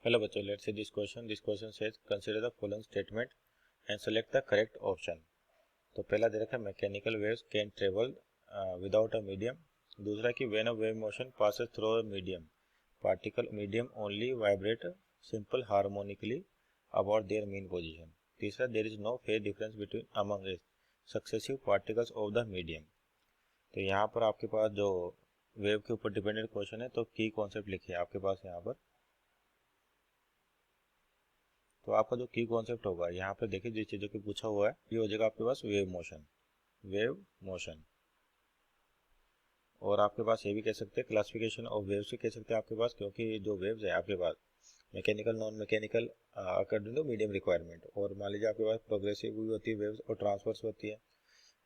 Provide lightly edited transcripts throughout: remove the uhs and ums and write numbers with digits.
Hello बच्चों, let's see this question. This question says consider the following statement and select the correct option. तो पहला दे रखा है mechanical waves can travel without a medium. दूसरा कि when a wave motion passes through a medium, particle medium only vibrate simple harmonically about their mean position. तीसरा there is no phase difference between among successive particles of the medium. तो यहाँ पर आपके पास जो wave के ऊपर dependent question है तो की कॉन्सेप्ट लिखिए आपके पास यहाँ पर। तो आपका जो की कॉन्सेप्ट होगा यहाँ पे देखिए जिस चीज़ों की पूछा हुआ है ये हो जाएगा आपके पास वेव मोशन। और आपके पास ये भी कह सकते हैं क्लासिफिकेशन ऑफ वेव्स भी कह सकते हैं आपके पास, क्योंकि जो वेव्स है आपके पास mechanical non mechanical according to medium requirement. और मान लीजिए आपके पास प्रोग्रेसिव भी होती है वेव्स और ट्रांसवर्स होती है।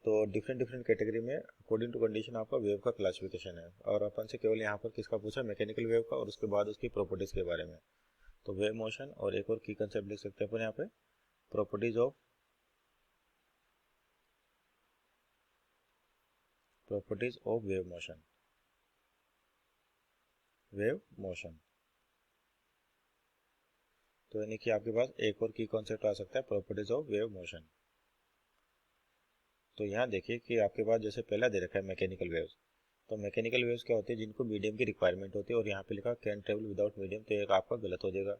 तो डिफरेंट कैटेगरी में अकॉर्डिंग टू कंडीशन आपका वेव का क्लासिफिकेशन है। और अपन से केवल यहाँ पर किसका पूछा, मैकेनिकल वेव का, और उसके बाद उसकी प्रॉपर्टीज के बारे में। तो वेव मोशन और एक और की कंसेप्ट लिख सकते हैं अपन यहाँ पे, प्रॉपर्टीज ऑफ वेव मोशन। तो यानी कि आपके पास एक और की कॉन्सेप्ट आ सकता है, प्रॉपर्टीज ऑफ वेव मोशन। तो यहाँ देखिए कि आपके पास जैसे पहला दे रखा है मैकेनिकल वेव्स। तो मैकेनिकल वेव्स क्या होती है, जिनको मीडियम की रिक्वायरमेंट होती है, और यहाँ पे लिखा कैन ट्रेवल विदाउट मीडियम, तो एक आपका गलत हो जाएगा।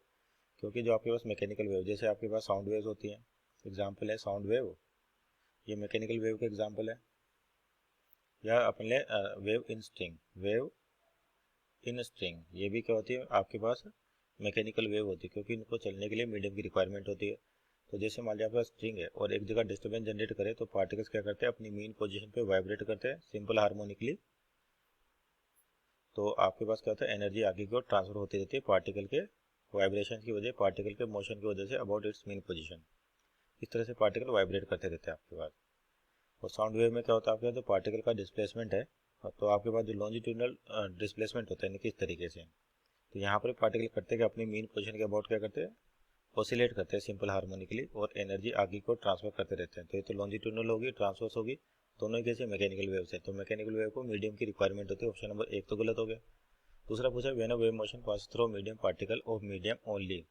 क्योंकि जो आपके पास मैकेनिकल वेव, जैसे आपके पास साउंड वेव्स होती हैं, एग्जाम्पल है साउंड वेव, ये मैकेनिकल वेव का एग्जाम्पल है। या अपन ले वेव इन स्ट्रिंग, ये भी क्या होती है आपके पास मैकेनिकल वेव होती है, क्योंकि इनको चलने के लिए मीडियम की रिक्वायरमेंट होती है। तो जैसे मान लिया आपके पास स्ट्रिंग है और एक जगह डिस्टर्बेंस जनरेट करे तो पार्टिकल्स क्या करते हैं, अपनी मीन पोजीशन पे वाइब्रेट करते हैं सिंपल हार्मोनिकली। तो आपके पास क्या होता है, एनर्जी आगे की ओर ट्रांसफर होती रहती है पार्टिकल के वाइब्रेशन की वजह, पार्टिकल के मोशन की वजह say about it's mean position. इस तरह से पार्टिकल वाइब्रेट करते रहते हैं आपके पास। और साउंड वेव में क्या होता है, आपके जो पार्टिकल का डिस्प्लेसमेंट है, तो आपके पास जो लॉन्जिट्यूडनल डिस्प्लेसमेंट होता है किस तरीके से, तो यहाँ पर पार्टिकल करते हैं कि अपनी मीन पोजीशन के अबाउट क्या करते हैं, ऑसिलेट करते हैं सिंपल हार्मोनिकली, और एनर्जी आगे को ट्रांसफर करते रहते हैं। तो ये तो लॉन्जिट्यूडनल होगी, ट्रांसवर्स होगी, दोनों ही कैसे मैकेनिकल वेव्स है। तो मैकेनिकल वेव को मीडियम की रिक्वायरमेंट होती है, ऑप्शन नंबर एक तो गलत हो गया। दूसरा पूछा when a wave motion pass through medium particle of medium only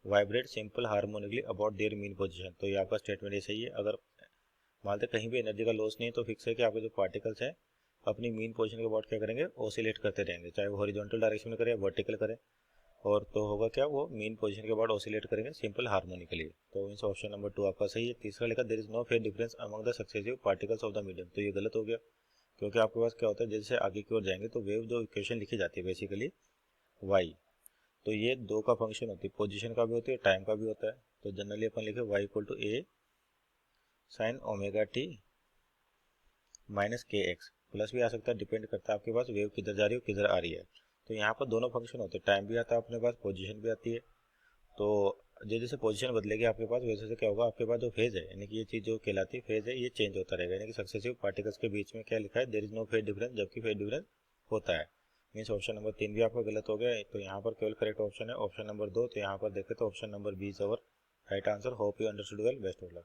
vibrate simple harmonically about their mean position. तो ये आपका स्टेटमेंट ऐसे ही है। अगर मानते कहीं भी एनर्जी का लॉस नहीं है तो फिक्स है कि आपके जो पार्टिकल्स हैं अपनी मीन पोजीशन के अबाउट क्या करेंगे, ऑसिलेट करते रहेंगे, चाहे वो हॉरिजॉन्टल डायरेक्शन में करे या वर्टिकल करे। और तो होगा क्या, वो मीन पोजीशन के बाद ऑसिलेट करेंगे सिंपल हार्मोनिकली। तो मींस ऑप्शन नंबर 2 आपका सही है। तीसरा लिखा there is no phase difference among the successive particles of the medium, तो ये गलत हो गया। क्योंकि आपके पास क्या होता है, जैसे आगे की ओर जाएंगे तो वेव जो इक्वेशन लिखी जाती है बेसिकली वाई, तो ये दो का फंक्शन होती है, पोजीशन का भी होती है, टाइम का भी होता है। तो जनरली अपन लिखे Y equal to A sine omega T minus K X, plus भी आ सकता है, डिपेंड करता है आपके पास वेव किधर जा रही है किधर आ रही है। तो यहाँ पर दोनों फंक्शन होते हैं, टाइम भी आता है अपने पास, पोजीशन भी आती है। तो जैसे जैसे पोजीशन बदलेगी आपके पास वैसे से क्या होगा, आपके पास जो फेज है, यानी कि ये चीज़ जो कहलाती है फेज है, ये चेंज होता रहेगा। यानी कि सक्सेसिव पार्टिकल्स के बीच में क्या लिखा है, there is no phase difference, जबकि फेज डिफरेंस होता है। मीन्स ऑप्शन नंबर 3 भी आपका गलत हो गया। तो यहाँ पर केवल करेक्ट ऑप्शन है ऑप्शन नंबर 2। तो यहाँ पर देखें तो option number B is our right answer. Hope you understood well, best of luck.